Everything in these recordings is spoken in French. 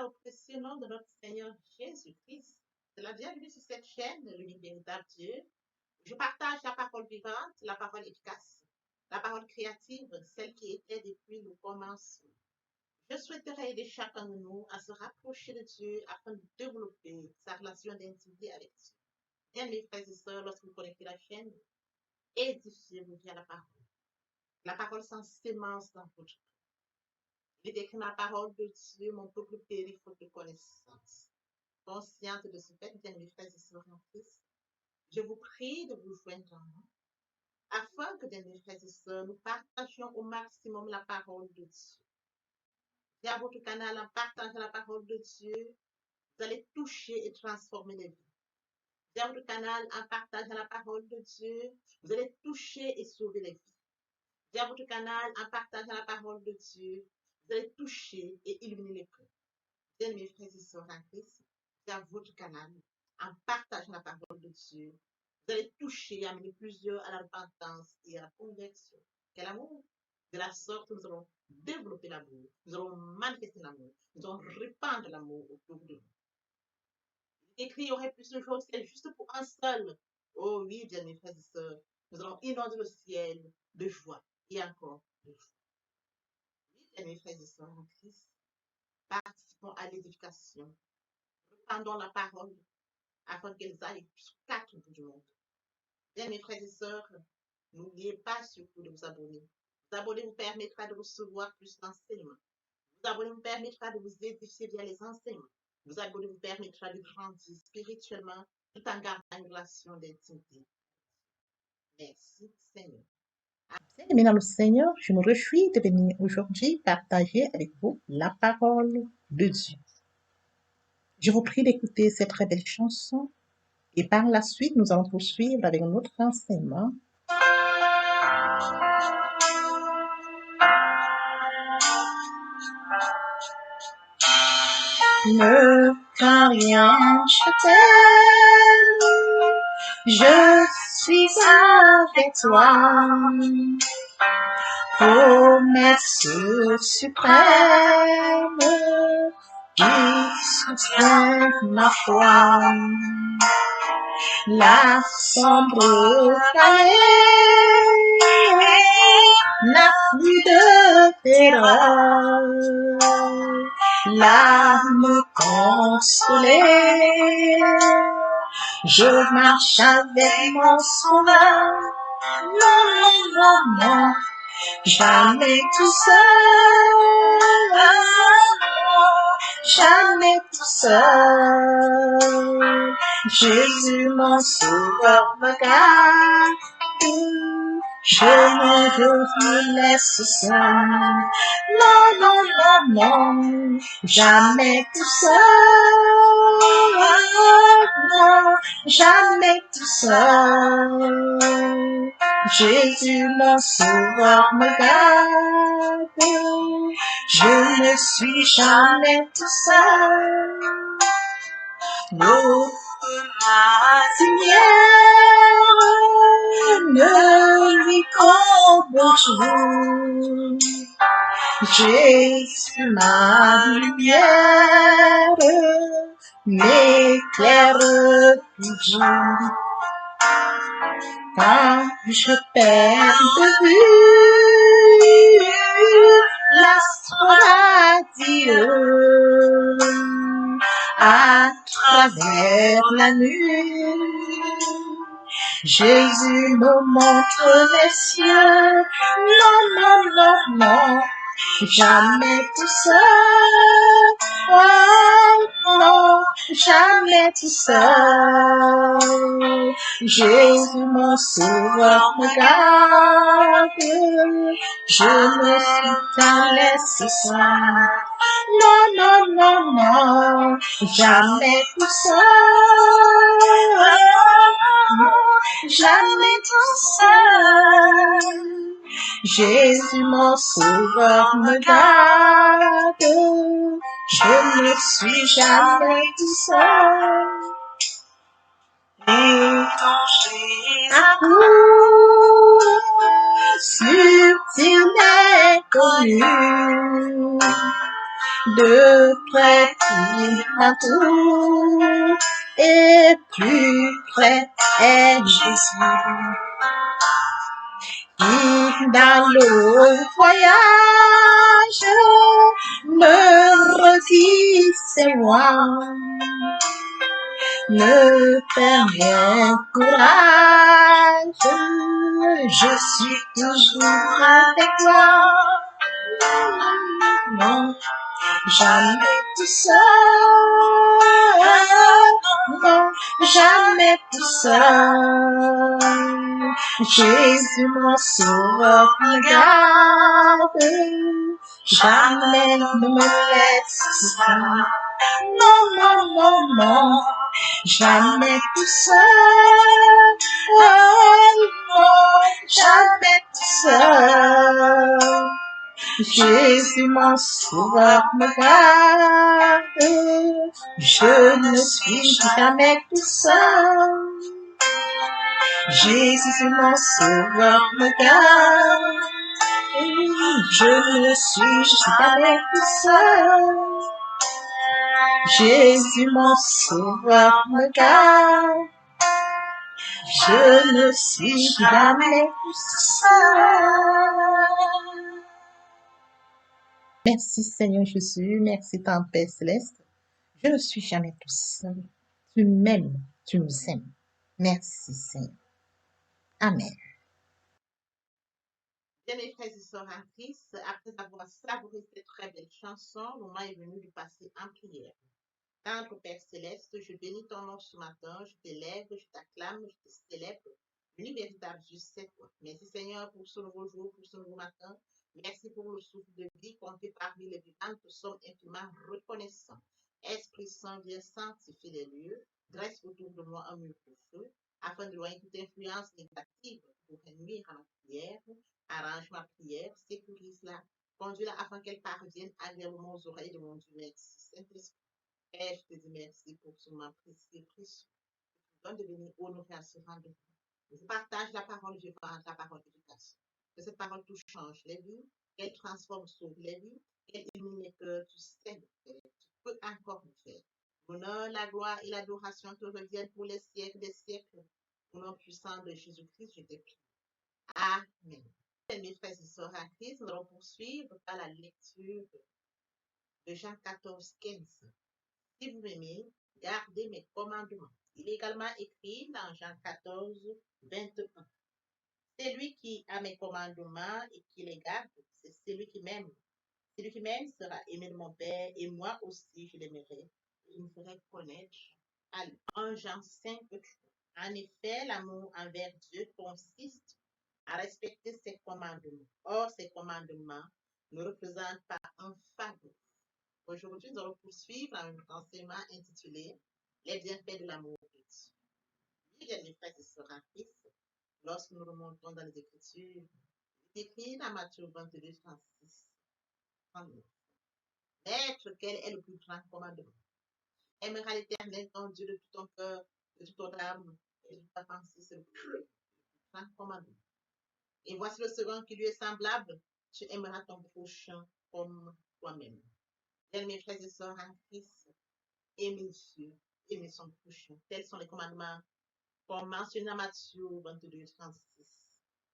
au précieux nom de notre Seigneur Jésus-Christ. C'est la bienvenue sur cette chaîne, l'unique véritable Dieu. Je partage la parole vivante, la parole efficace, la parole créative, celle qui était depuis le commencement. Je souhaiterais aider chacun de nous à se rapprocher de Dieu afin de développer sa relation d'intimité avec Dieu. Bien, mes frères et sœurs, lorsque vous connectez la chaîne, édifiez-vous via la parole. La parole sans sémence dans votre cœur. Il est écrit dans la parole de Dieu, mon peuple périt faute de connaissance. Consciente de ce fait, bien mes frères et sœurs en Christ, je vous prie de vous joindre à moi, afin que, bien mes frères et sœurs, nous partagions au maximum la parole de Dieu. Via votre canal, en partageant la parole de Dieu, vous allez toucher et transformer les vies. Via votre canal, en partageant la parole de Dieu, vous allez toucher et sauver les vies. Via votre canal, en partageant la parole de Dieu, vous allez toucher et illuminer les cœurs. Bien mes frères et sœurs en Christ, via votre canal, en partageant la parole de Dieu, vous allez toucher et amener plusieurs à la repentance et à la conversion. Quel amour! De la sorte, nous allons développer l'amour, nous allons manifester l'amour, nous allons répandre l'amour autour de nous. Il est écrit, il y aurait plus de choses, c'est juste pour un seul. Oh oui, bien mes frères et sœurs, nous allons inonder le ciel de joie et encore de joie. Oui, bien mes frères et sœurs en Christ, participons à l'édification, répandons la parole afin qu'elles aillent jusqu'aux quatre bouts du monde. Bien, mes frères et sœurs, n'oubliez pas surtout de vous abonner. Vous abonner vous permettra de recevoir plus d'enseignements. Vous abonner vous permettra de vous édifier via les enseignements. Vous abonner vous permettra de grandir spirituellement tout en gardant une relation d'intimité. Merci, Seigneur. Bien-aimés dans le Seigneur, je me réjouis de venir aujourd'hui partager avec vous la parole de Dieu. Je vous prie d'écouter cette très belle chanson et par la suite, nous allons poursuivre avec un autre enseignement. Ne crains rien, je t'aime, je suis avec toi. Promesse suprême qui soutient ma foi. La sombre vallée n'a plus de terreur. L'âme consolée, je marche avec mon sauveur. Non, non, non, non, jamais tout seul. Jamais tout seul. Jésus, mon sauveur, me garde. Je me laisse seul. Non, non, non, non, jamais tout seul. Non, jamais tout seul. Jésus, mon sauveur, me garde. Je ne suis jamais tout seul. L'eau de ma lumière ne lui bonjour. Jésus, ma lumière m'éclaire toujours. Quand je perds de vue l'astre radieux à travers la nuit, Jésus me montre les cieux. Non, non, non, non, jamais tout seul. Oh, non, jamais tout seul. Jésus, mon sauveur, me garde. Je me suis t'en laissé seul. Non, non, non, non, jamais tout seul. Jamais tout seul. Jésus, mon sauveur, me garde. Je ne suis jamais tout seul. Et amour subtil et connu De près il m'entoure et plus près est Jésus. Qui dans le voyage me redit c'est moi. Ne perds rien courage, je suis toujours avec toi. Non, jamais tout seul, non, jamais tout seul. Jésus mon sauveur me garde, jamais ne me laisse seul. Non, non, non, non, jamais tout seul, non, jamais tout seul. Jésus mon sauveur me garde, je ne suis jamais tout seul. Jésus mon sauveur me garde, je ne suis jamais tout seul. Jésus mon sauveur me garde, je ne suis jamais tout seul. Merci Seigneur Jésus, merci ton Père Céleste. Je ne suis jamais tout seul. Tu m'aimes, tu nous aimes. Merci Seigneur. Amen. Bien, mes frères et sœurs en Christ, après avoir savouré cette très belle chanson, le moment est venu de passer en prière. Tendre Père Céleste, je bénis ton nom ce matin, je t'élève, je t'acclame, je te célèbre. L'uni véritable Dieu, c'est toi. Merci Seigneur pour ce nouveau jour, pour ce nouveau matin. Merci pour le souffle de vie compté parmi les vivants. Nous sommes infiniment reconnaissants. Esprit Saint, viens sanctifier les lieux. Dresse autour de moi un mur de feu, afin de loin toute influence négative pour nuire à ma prière. Arrange ma prière, sécurise-la, conduis-la afin qu'elle parvienne agréablement aux oreilles de mon Dieu. Merci, Saint-Esprit. Et je te dis merci pour ce moment précieux, précieux. Donne de venir honorer à ce rendez-vous. Je partage la parole vivante, la parole efficace. Que cette parole tout change les vies, qu'elle transforme, sauve les vies, qu'elle illumine les cœurs. Tu sais le faire. Tu peux encore le faire. L'honneur, la gloire et l'adoration te reviennent pour les siècles des siècles. Au nom puissant de Jésus-Christ, je te prie. Amen. Mes frères et sœurs en Christ, nous allons poursuivre par la lecture de Jean 14, 15. Si vous m'aimez, gardez mes commandements. Il est également écrit dans Jean 14, 21. C'est lui qui a mes commandements et qui les garde, c'est celui qui m'aime. Celui qui m'aime sera aimé de mon Père et moi aussi je l'aimerai. Je me ferai connaître à lui. En Jean 5, 3. En effet, l'amour envers Dieu consiste à respecter ses commandements. Or, ces commandements ne représentent pas un fardeau. Aujourd'hui, nous allons poursuivre un enseignement intitulé Les bienfaits de l'amour de Dieu. Oui, bien, mes frères et sœurs en Christ, lorsque nous remontons dans les Écritures, il est écrit dans Matthieu 22, 36, 39. Maître, quel est le plus grand commandement? Aimeras l'Éternel, ton Dieu, de tout ton cœur, de toute ton âme et de toute ta pensée. C'est le plus grand commandement. Et voici le second qui lui est semblable. Tu aimeras ton prochain comme toi-même. Bien, mes frères et sœurs en Christ, aimer Dieu, aimer son prochain. Tels sont les commandements comme mentionné dans Matthieu 22, 36.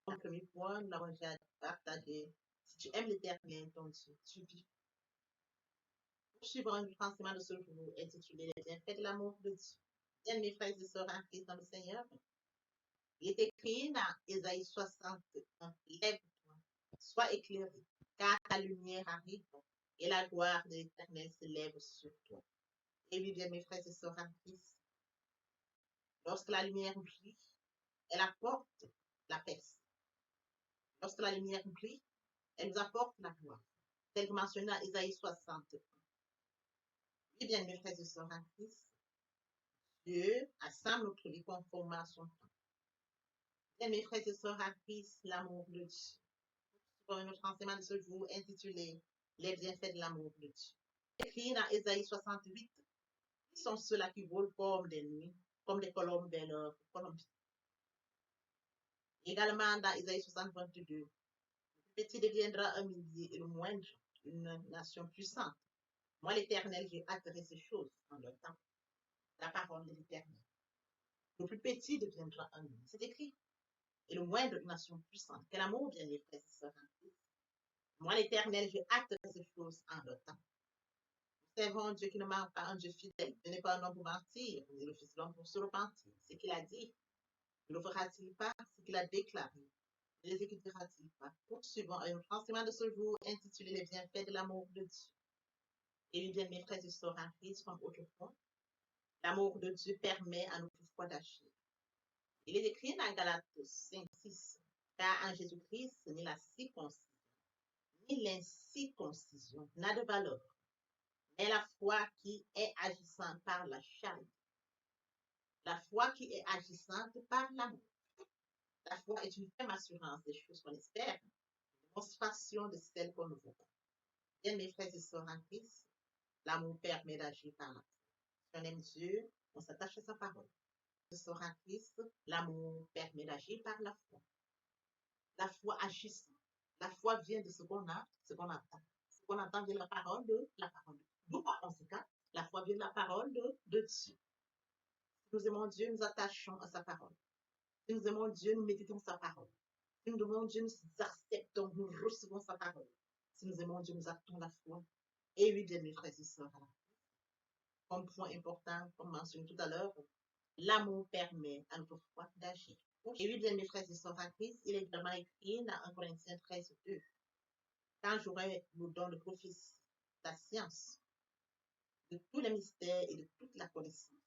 Comme premier point, nous l'avons déjà partagé. Si tu aimes l'Éternel, ton Dieu, tu vis. Poursuivons le enseignement de ce jour intitulé Les bienfaits de l'amour de Dieu. Bien, mes frères et sœurs en Christ dans le Seigneur, il est écrit dans Ésaïe 61, lève-toi, sois éclairé, car ta lumière arrive et la gloire de l'Éternel se lève sur toi. Et oui, bien, mes frères et sœurs en Christ, lorsque la lumière brille, elle apporte la paix. Lorsque la lumière brille, elle nous apporte la gloire. Tel que mentionné dans Ésaïe 60. Eh bien, mes frères et sœurs en Christ, Dieu assemble notre vie conformément à son temps. Bien, mes frères et sœurs en Christ, l'amour de Dieu. Pour notre enseignement de ce jour intitulé Les bienfaits de l'amour de Dieu. Écrit dans Ésaïe 68, qui sont ceux-là qui volent comme des nuits, comme des colombes vers leur colombie. Également dans Ésaïe 60, 22, le petit deviendra un millier et le moindre une nation puissante. Moi, l'Éternel, j'ai hâterai ces choses en leur temps. La parole de l'Éternel. Le plus petit deviendra un homme. C'est écrit. Et le moindre une nation puissante. Quel amour, bien mes frères et sœurs en Christ. Moi, l'Éternel, j'ai hâterai ces choses en leur temps. Nous servons un Dieu qui ne ment pas, un Dieu fidèle. Ce n'est pas un homme pour mentir, ni le Fils de l'homme pour se repentir. Ce qu'il a dit, ne le fera-t-il pas? Ce qu'il a déclaré, ne l'exécutera-t-il pas? Poursuivons un enseignement de ce jour intitulé Les bienfaits de l'amour de Dieu. Et lui, bien mes frères et sœurs en Christ, comme autrefois, l'amour de Dieu permet à notre foi d'agir. Il est écrit dans Galates 5:6, car en Jésus-Christ, ni la circoncision, ni l'incirconcision n'a de valeur, mais la foi qui est agissante par la charité. La foi qui est agissante par l'amour. La foi est une ferme assurance des choses qu'on espère, une démonstration de celles qu'on ne voit pas. Bien, mes frères et sœurs en Christ, l'amour permet d'agir par la foi. Si on aime Dieu, on s'attache à sa parole. Sœurs en Christ, l'amour permet d'agir par la foi. La foi agissante. La foi vient de ce qu'on a, ce qu'on entend. Ce qu'on entend vient de la parole de la parole de Dieu. D'où, par conséquent, la foi vient de la parole de Dieu. Si nous aimons Dieu, nous attachons à sa parole. Si nous aimons Dieu, nous méditons sa parole. Si nous aimons Dieu, nous acceptons, nous recevons sa parole. Si nous aimons Dieu, nous actons la foi. Et oui, bien mes frères et sœurs, comme point important, comme mentionné tout à l'heure, l'amour permet à notre foi d'agir. Et oui, bien mes frères et sœurs en Christ, il est également écrit dans 1 Corinthiens 13:2. Quand j'aurai le don de prophétie, la science, de tous les mystères et de toute la connaissance,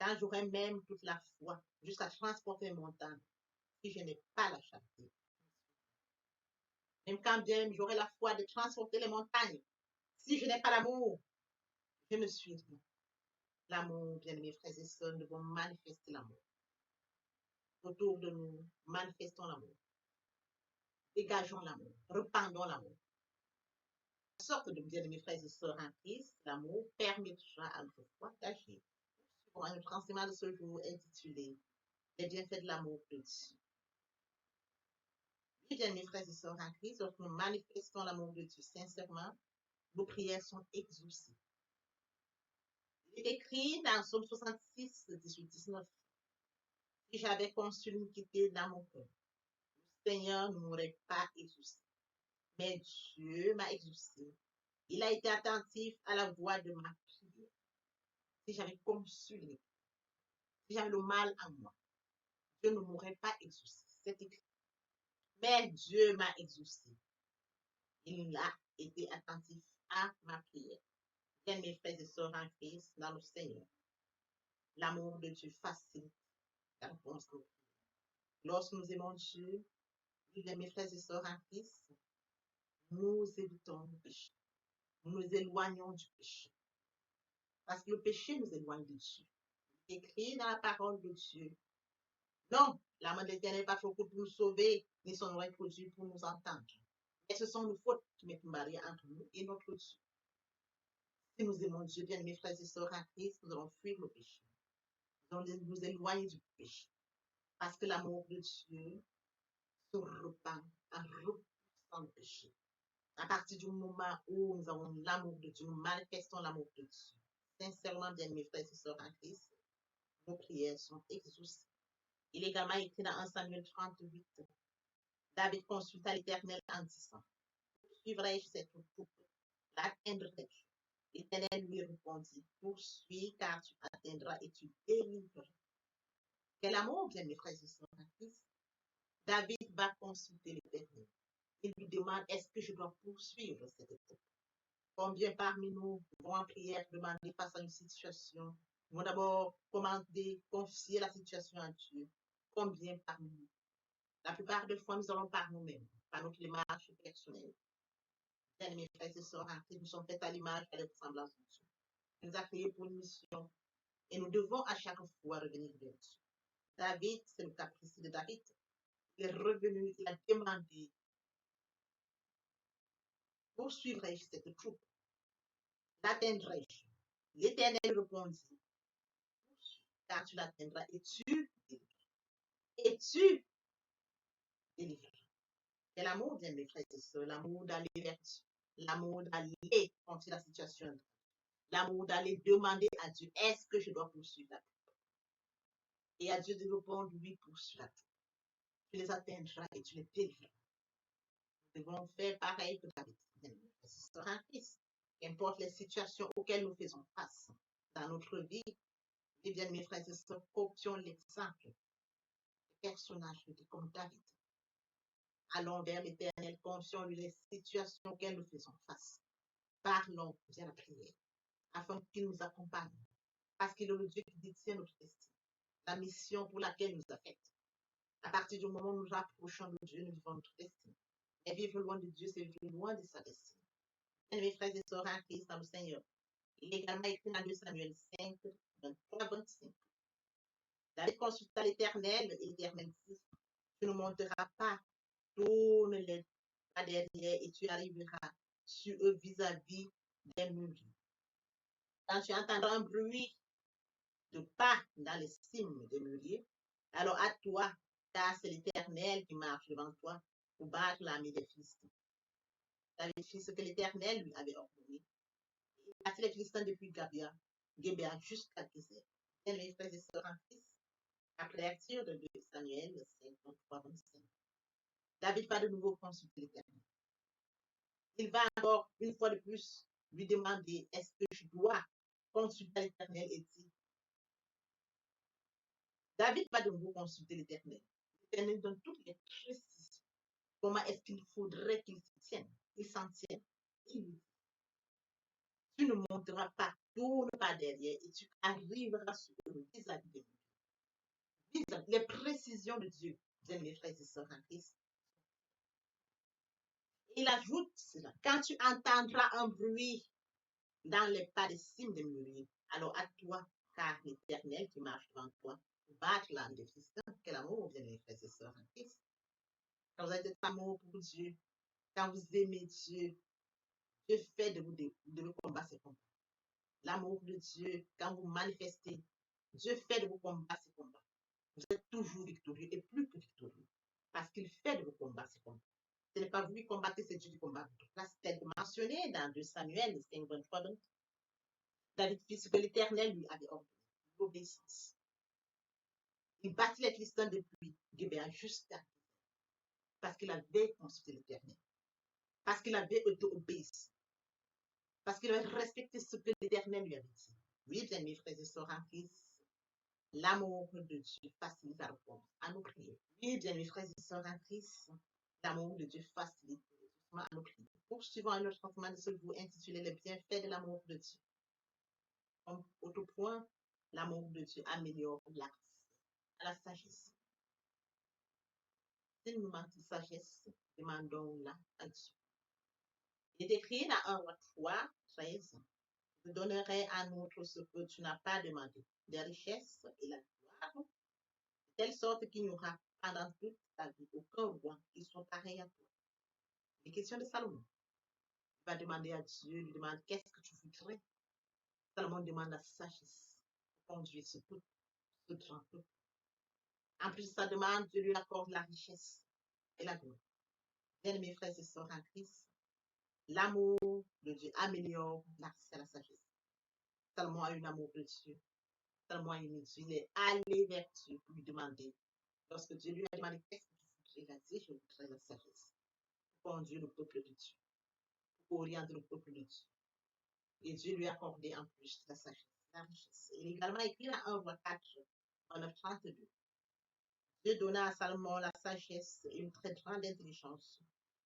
quand j'aurai même toute la foi, jusqu'à transporter les montagnes, si je n'ai pas la charité. Même quand bien j'aurai la foi de transporter les montagnes, si je n'ai pas l'amour, je ne suis rien. L'amour, bien mes frères et sœurs, nous devons manifester l'amour. Autour de nous, manifestons l'amour. Dégageons l'amour. Répandons l'amour. La sorte de bien mes frères et sœurs en Christ, l'amour permettra à notre foi d'agir. Pour un autre enseignement de ce jour intitulé Les bienfaits de l'amour de Dieu. Oui, bien mes frères et sœurs en Christ, lorsque nous manifestons l'amour de Dieu sincèrement, nos prières sont exaucées. Il est écrit dans Psaume 66, 18-19. Si j'avais conçu l'iniquité dans mon cœur, le Seigneur ne m'aurait pas exaucé. Mais Dieu m'a exaucé. Il a été attentif à la voix de ma prière. Si j'avais conçu l'iniquité, si j'avais le mal en moi, Dieu ne m'aurait pas exaucé. C'est écrit. Mais Dieu m'a exaucé. Il a été attentif à ma prière. Bien, mes frères et sœurs en Christ, dans le Seigneur, l'amour de Dieu facilite la réponse de nos prières. Lorsque nous aimons Dieu, bien, mes frères et sœurs en Christ, nous évitons le péché. Nous nous éloignons du péché. Parce que le péché nous éloigne de Dieu. Il est écrit dans la parole de Dieu. Non, l'amour de l'Éternel n'est pas fait pour nous sauver, ni son oreille produit pour nous entendre. Mais ce sont nos fautes qui mettent une barrière entre nous et notre Dieu. Si nous aimons Dieu, bien mes frères et sœurs en Christ, nous allons fuir le péché. Nous allons nous éloigner du péché. Parce que l'amour de Dieu se repent en repoussant le péché. À partir du moment où nous avons l'amour de Dieu, nous manifestons l'amour de Dieu. Sincèrement, bien mes frères et sœurs en Christ, nos prières sont exaucées. Il est également écrit dans 1 Samuel 38. David consulta l'Éternel en disant, poursuivrai-je cette troupe? L'atteindrai-je? L'Éternel lui répondit, poursuis car tu atteindras et tu délivreras. Quel amour, bien mes frères et sœurs en Christ. David va consulter l'Éternel. Il lui demande, est-ce que je dois poursuivre cette troupe? Combien parmi nous vont en prière demander face à une situation, vont d'abord commander, confier la situation à Dieu? Combien parmi nous? La plupart des fois, nous allons par nous-mêmes, par notre démarche personnelle. Bien, mes frères et sœurs en Christ, nous sommes faits à l'image et à la ressemblance de Dieu. Il nous a créés pour une mission et nous devons à chaque fois revenir vers Dieu. David, c'est le cas précis de David. Il est revenu, il a demandé, poursuivrai-je cette troupe? L'atteindrai-je? L'Éternel répondit, poursuis, car tu l'atteindras et tu délivreras. Et tu délivreras. Quel amour, bien mes frères et sœurs, l'amour d'aller vers Dieu, L'amour d'aller contre la situation. L'amour d'aller demander à Dieu, est-ce que je dois poursuivre la vie? Et à Dieu de répondre, oui, poursuis la vie. Tu les atteindras et tu les délivreras. Nous devons faire pareil que David. Ce sera un Christ. Qu'importe les situations auxquelles nous faisons face dans notre vie, et bien mes frères et sœurs, copions l'exemple des personnages comme David. Allons vers l'Éternel, confions lui les situations auxquelles nous faisons face. Parlons via la prière, afin qu'il nous accompagne, parce qu'il est le Dieu qui détient notre destin, la mission pour laquelle nous a faite. À partir du moment où nous nous rapprochons de Dieu, nous vivons notre destin. Et vivre loin de Dieu, c'est vivre loin de sa destinée. Et mes frères et sœurs en Christ, dans le Seigneur, il est également écrit dans 2 Samuel 5, 23, 25. David consulta l'Éternel et l'Éternel dit, tu ne monteras pas, tourne-les pas derrière et tu arriveras sur eux vis-à-vis des murs. Quand tu entendras un bruit de pas dans les cimes des mûriers, alors à toi, car c'est l'Éternel qui marche devant toi pour battre l'armée des Philistins. David fit ce que l'Éternel lui avait ordonné. Il battit les Philistins depuis Gébéa jusqu'à Gézer. Et mes frères et sœurs en Christ, après la lecture de 2 Samuel 53, 25. David va de nouveau consulter l'Éternel. Il va encore une fois de plus lui demander, est-ce que je dois consulter l'Éternel et dire, David va de nouveau consulter l'Éternel. L'Éternel donne toutes les précisions. Comment est-ce qu'il faudrait qu'il s'y tienne, qu'il s'en tienne. Il dit, tu ne monteras pas, tourne pas derrière et tu arriveras sur le vis-à-vis de Dieu. Les précisions de Dieu, bien mes frères et sœurs en Christ. Il ajoute cela. Quand tu entendras un bruit dans les pas des cimes des mûriers, alors à toi, car l'Éternel qui marche devant toi, battre l'âme des Philistins. Quel amour, bien mes frères et sœurs en Christ. Quand vous avez cet amour pour Dieu, quand vous aimez Dieu, Dieu fait de vous combats ces combats. L'amour de Dieu, quand vous manifestez, Dieu fait de vos combats ces combats. Vous êtes toujours victorieux et plus que victorieux. Parce qu'il fait de vos combats ces combats. Ce n'est pas vous qui combattez, c'est Dieu qui combat. Là, c'est mentionné dans 2 Samuel 5, 23, 24. David fit ce que l'Éternel lui avait ordonné. L'obéissance. Il battit les Philistins depuis Gébéa jusqu'à parce qu'il avait consulté l'Éternel. Parce qu'il avait obéi. Parce qu'il avait respecté ce que l'Éternel lui avait dit. Oui, bien mes frères et sœurs en Christ, l'amour de Dieu facilite la réponse à nos prières. Oui, bien mes frères et sœurs en Christ, l'amour de Dieu facilite à nos prières. Poursuivons un autre enseignement de ce vous intitulé les bienfaits de l'amour de Dieu. Comme autre point, l'amour de Dieu améliore la sagesse. S'il nous manque de sagesse, demandons-la à Dieu. Il est écrit dans 1 Roi 3, 13. Je donnerai à notre ce que tu n'as pas demandé, des richesses et la gloire, de telle sorte qu'il n'y aura pendant toute ta vie aucun roi qui soit pareil à toi. Les questions de Salomon. Il va demander à Dieu, lui demande qu'est-ce que tu voudrais. Salomon demande la sagesse pour conduire ce grand peuple. En plus de sa demande, Dieu lui accorde la richesse et la gloire. Bien, mes frères et sœurs en Christ, l'amour de Dieu améliore la sagesse. Salomon a un amour de Dieu. Salomon a aimé Dieu. Il est allé vers Dieu pour lui demander. Lorsque Dieu lui a demandé qu'est-ce que tu voudrais, il a dit, je voudrais la sagesse. Pour conduire le peuple de Dieu. Pour orienter le peuple de Dieu. Et Dieu lui a accordé en plus la sagesse, la richesse. Il est également écrit dans 1 Roi 4, 29, 32. Dieu donna à Salomon la sagesse et une très grande intelligence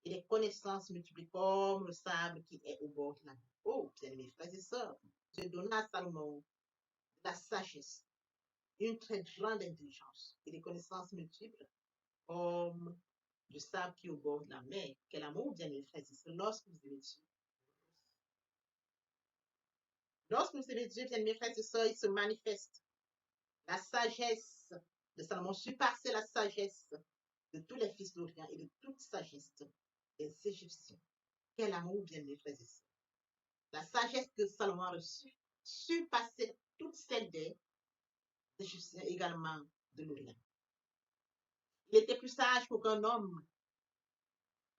et des connaissances multipliées comme le sable qui est au bord de la mer. Oh, bien mes frères et sœurs, Dieu donna à Salomon la sagesse, une très grande intelligence et des connaissances multiples comme le sable qui est au bord de la mer. Quel amour, bien mes frères et sœurs, lorsque vous aimez Dieu. Lorsque vous aimez Dieu, bien mes frères et sœurs, il se manifeste. La sagesse de Salomon surpassait la sagesse de tous les fils d'Orient et de toute sagesse des Égyptiens. Quel amour, bien mes frères et sœurs. La sagesse que Salomon a reçue surpassait toutes celles des Égyptiens, également de l'Orient. Il était plus sage qu'aucun homme,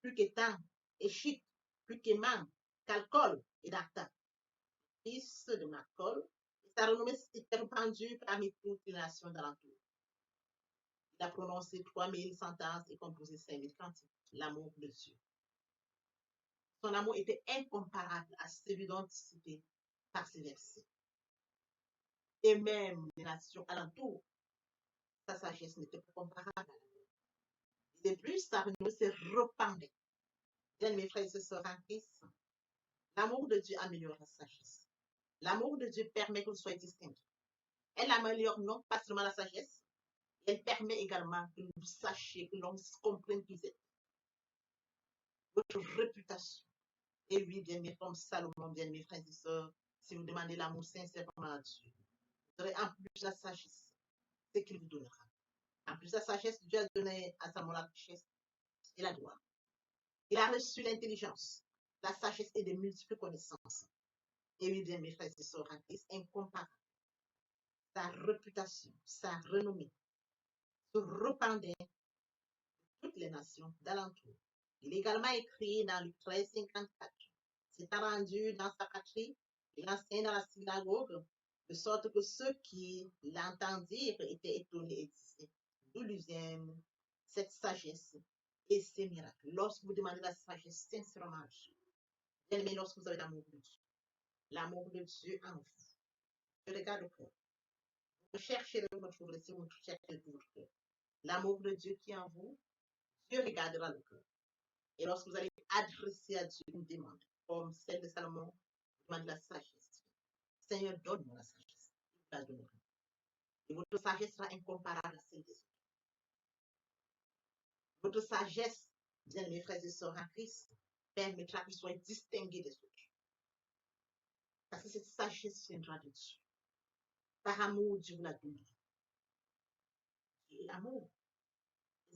plus qu'étant, et chic, plus qu'aimant, qu'alcool et d'Arta, fils de Macol, et sa renommée était répandue parmi toutes les nations d'alentour. Il a prononcé 3000 sentences et composé 5000 cantiques. L'amour de Dieu. Son amour était incomparable à celui d'anticipé par ces versets. Et même les nations alentour, sa sagesse n'était pas comparable à la leur. Et de plus, sa renommée se répandait. Bien, mes frères et sœurs en Christ, l'amour de Dieu améliore la sagesse. L'amour de Dieu permet qu'on soit distingué. Elle améliore non pas seulement la sagesse, elle permet également que vous sachiez, que l'on comprenne qui vous êtes. Votre réputation. Et oui, bien mes comme Salomon, bien mes frères et sœurs, si vous demandez l'amour sincèrement à Dieu, vous aurez en plus la sagesse, ce qu'il vous donnera. En plus la sagesse, Dieu a donné à Salomon la richesse et la gloire. Il a reçu l'intelligence, la sagesse et de multiples connaissances. Et oui, bien mes frères et sœurs en Christ, incomparable. Sa réputation, sa renommée se répandait de toutes les nations d'alentour. Il est également écrit dans Luc 13, 54. S'étant rendu dans sa patrie, il enseignait dans la synagogue, de sorte que ceux qui l'entendirent étaient étonnés et disaient, d'où lui vient cette sagesse et ces miracles. Lorsque vous demandez la sagesse, sincèrement, bien aimé, lorsque vous avez l'amour de Dieu en vous, je regarde le cœur. Vous cherchez le votre si vous cherchez le votre cœur. L'amour de Dieu qui est en vous, Dieu regardera le cœur. Et lorsque vous allez adresser à Dieu une demande, comme celle de Salomon, demande la sagesse. Seigneur, donne-moi la sagesse. Il vous la donnera. Et votre sagesse sera incomparable à celle des autres. Votre sagesse, bien mes frères et sœurs en Christ, permettra que vous soyez distingués des autres. Parce que cette sagesse viendra de Dieu. Par amour, Dieu vous la donnera. Et l'amour,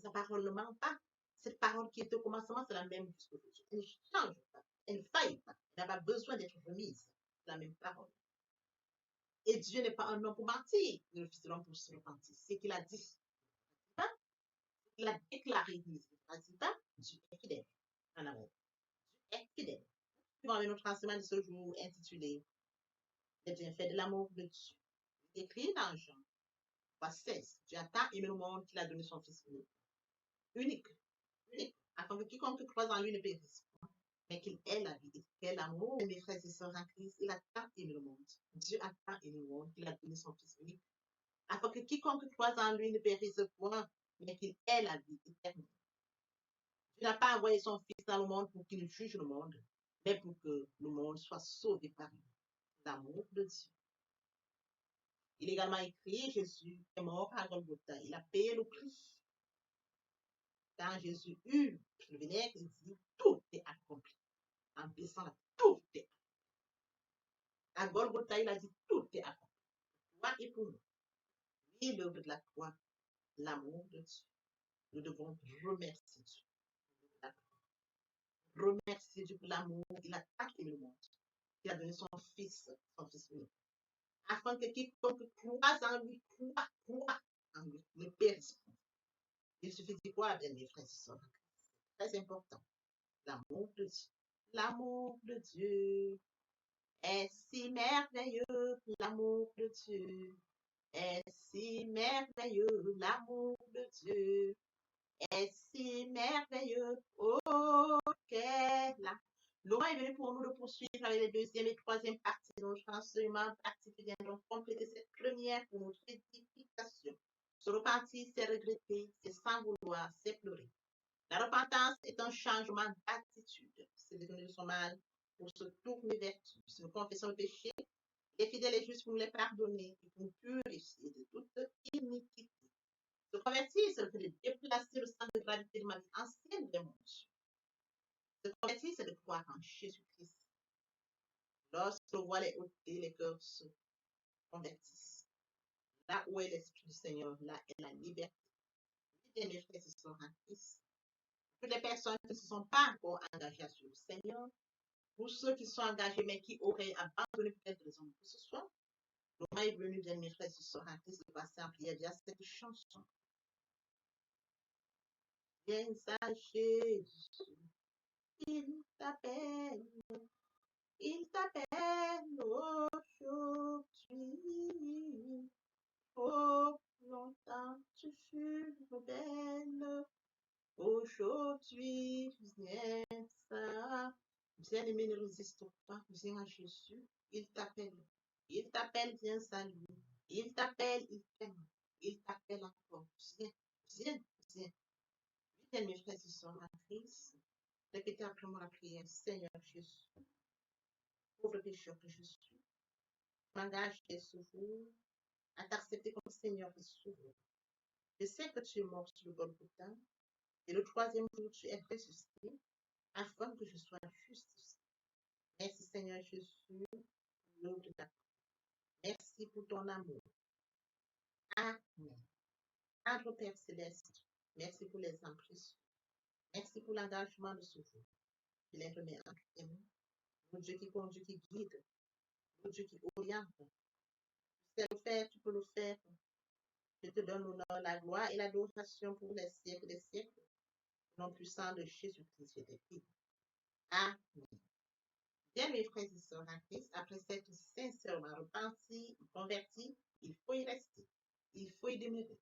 sa parole ne ment pas. Cette parole qui est au commencement, c'est la même jusqu'au jour. Elle ne change pas. Elle ne faillit pas. Elle n'a pas besoin d'être remise. C'est la même parole. Et Dieu n'est pas un homme pour mentir, ni le fils de l'homme pour se repentir. C'est qu'il a dit. Il a déclaré, il ne dit pas, Dieu est fidèle. En amour. Dieu est fidèle. Nous avons notre enseignement de ce jour intitulé Les bienfaits de l'amour de Dieu. Il est écrit dans Jean 3,16. Dieu a tant aimé le monde qu'il a donné son Fils unique, afin que quiconque croise en lui ne périsse pas, mais qu'il ait la vie. Quel amour, mes frères et sœurs en Christ, il a tant aimé le monde. Dieu a tant aimé le monde qu'il a donné son Fils unique, afin que quiconque croise en lui ne périsse point, mais qu'il ait la vie éternelle. Dieu n'a pas envoyé son Fils dans le monde pour qu'il juge le monde, mais pour que le monde soit sauvé par lui. L'amour de Dieu. Il est également écrit, Jésus est mort à Golgotha. Il a payé le prix. Quand Jésus eut le vinaigre, il dit, tout est accompli. En baissant, tout est accompli. À Golgotha, il a dit, tout est accompli. Toi et pour nous. Oui, l'œuvre de la croix, l'amour de Dieu. Nous devons remercier Dieu. Remercier Dieu pour l'amour. Il a tant aimé le monde. Il a donné son Fils unique. Afin que quiconque croise en lui, croit en lui, ne périsse pas. Il suffit de croire, bien mes frères et sœurs. Très important. L'amour de Dieu. L'amour de Dieu est si merveilleux. L'amour de Dieu est si merveilleux. L'amour de Dieu est si merveilleux. Oh, quel Le moment est venu pour nous de poursuivre avec les deuxième et troisième parties de notre enseignement pratique qui viendront compléter cette première pour notre édification. Se repentir, c'est regretter, c'est sans vouloir, c'est pleurer. La repentance est un changement d'attitude. C'est détourner de son mal pour se tourner vers Dieu. Si nous confessons le péché, il est fidèle et juste pour nous les pardonner et pour nous purifier de toute iniquité. Se convertir, c'est le fait de déplacer le centre de gravité de ma vie ancienne vers mon Dieu. Se convertir, c'est de croire en Jésus-Christ. Lorsque le voile est ôté, les cœurs se convertissent. Là où est l'Esprit du Seigneur, là est la liberté. Bien, mes frères et sœurs en Christ. Toutes les personnes qui ne se sont pas encore engagées sur le Seigneur, pour ceux qui sont engagés mais qui auraient abandonné peut-être raison que ce soit, le moment est venu, bien mes frères et sœurs en Christ, de passer en prière via cette chanson. Viens à Jésus, il t'appelle, Il t'appelle aujourd'hui. Trop longtemps tu fus rebelle. Aujourd'hui, viens ça. Bien-aimé, ne résiste pas. Viens à Jésus. Il t'appelle. Il t'appelle, viens à lui. Il t'appelle, il t'aime. Il t'appelle encore. Viens, viens, viens. Viens, mes frères et sœurs en Christ. Répétez après moi la prière. Seigneur Jésus, pauvre pécheur que je suis, m'engage et s'ouvre à t'accepter comme Seigneur et Sauveur. Je sais que tu es mort sur le Golgotha et le troisième jour tu es ressuscité afin que je sois justifié. Merci Seigneur Jésus, nom de ta. Merci pour ton amour. Amen. Notre Père Céleste, merci pour les âmes précieuses. Merci pour l'engagement de ce jour. Je les remets entre tes mains. Mon Dieu qui conduit, qui guide, mon Dieu qui oriente. Tu sais le faire, tu peux le faire. Je te donne l'honneur, la gloire et l'adoration pour les siècles des siècles. Au nom puissant de Jésus-Christ, je t'ai prie. Amen. Bien, mes frères et sœurs en Christ, après s'être sincèrement repenti, converti, il faut y rester. Il faut y demeurer.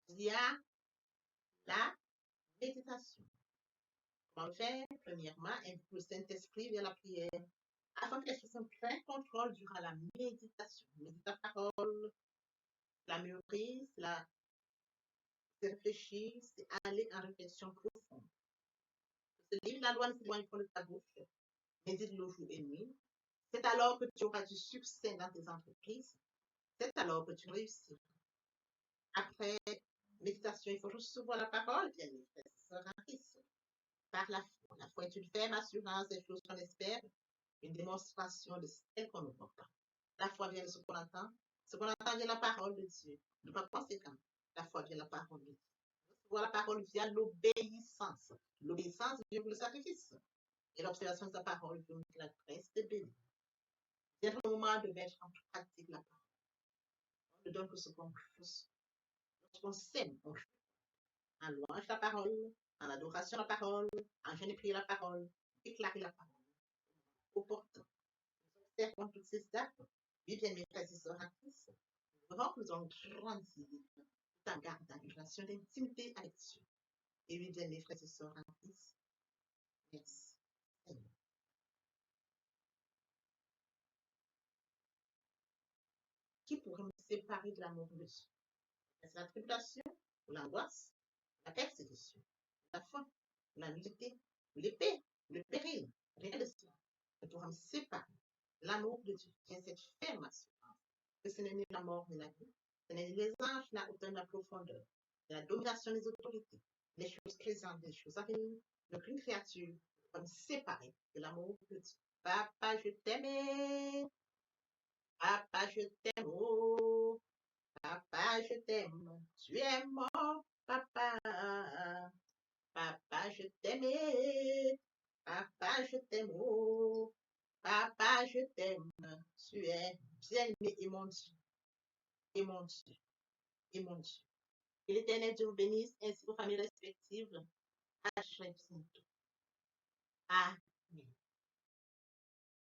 Il y a la méditation. Comment le faire? Premièrement, invite le Saint-Esprit vers la prière afin que les choses prennent contrôle durant la méditation. Médite la parole, la méprise, la réfléchir, c'est aller en réflexion profonde. Ce livre, la loi ne s'éloigne pas de ta bouche. Médite le jour et nuit. C'est alors que tu auras du succès dans tes entreprises. C'est alors que tu réussiras. Après méditation, il faut recevoir la parole, bien les frères et sœurs en Christ. Par la foi. La foi est une ferme assurance des choses qu'on espère, une démonstration de celles qu'on ne voit pas. La foi vient de ce qu'on entend. Ce qu'on entend vient de la parole de Dieu. De par conséquent, la foi vient de la parole de Dieu. Recevoir la parole via l'obéissance. L'obéissance vient pour le sacrifice. Et l'observation de sa parole vient pour la grâce de béni. C'est le moment de mettre en pratique la parole. On ne donne que ce qu'on chose. Lorsqu'on sème, on en louange la parole, en adoration la parole, en jeûne et prier la parole, déclarer la parole. Opportun. Nous observons toutes ces étapes. Oui, bien, mes frères et sœurs en Christ, nous verrons que nous allons grandir tout en gardant une relation d'intimité avec Dieu. Et oui, bien, mes frères et sœurs en Christ, merci. Seigneur. Qui pourrait me séparer de l'amour de Dieu? Est-ce la tribulation, ou l'angoisse, la persécution, la faim, la nudité, l'épée, le péril? Rien de cela ne pourra me séparer. L'amour de Dieu vient cette ferme assurance que ce n'est ni la mort ni la vie, ce n'est ni les anges, ni la hauteur, ni la profondeur, ni la domination des autorités, les choses présentes, les choses à venir, aucune créature ne pourra me séparer de l'amour de Dieu. Papa, je t'aime. Papa, je t'aime. Oh, papa, je t'aime. Tu es mon papa. Papa, je t'aime. Papa, je t'aime. Oh, papa, je t'aime. Tu es bien-aimé et mon Dieu. Et mon Dieu. Et mon Dieu. Que l'Éternel Dieu vous bénisse ainsi vos familles respectives. À très bientôt. Amen.